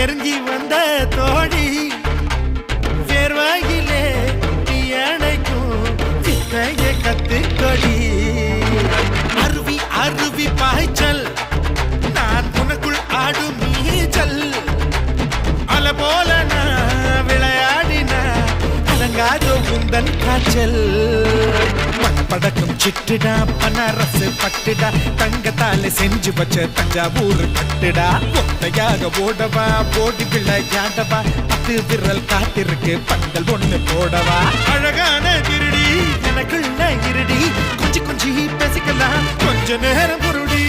நெருங்கி வந்த தோழி வேர்வாயிலே அணைக்கும் சித்தைய கத்துக்கொடி அருவி அருவி பாய்ச்சல் நான் உனக்குள் ஆடும் நீச்சல் அல போல நான் விளையாடினா அலங்காதோ உந்தன் காய்ச்சல் படக்கும் சிட்டுடா பனரசு பட்டுடா தங்கத்தால செஞ்சு வச்ச தஞ்சாவூர் பட்டுடா ஒத்தையாக ஓடவா போடி விளையாடவா 10 விரல் காத்திருக்கு பந்தல் ஒண்ணு போடவா அழகான திருடி எனக்குள்ள இருடி கொஞ்சி கொஞ்சி பேசிக்கலாம் கொஞ்ச நேரம் பொருடி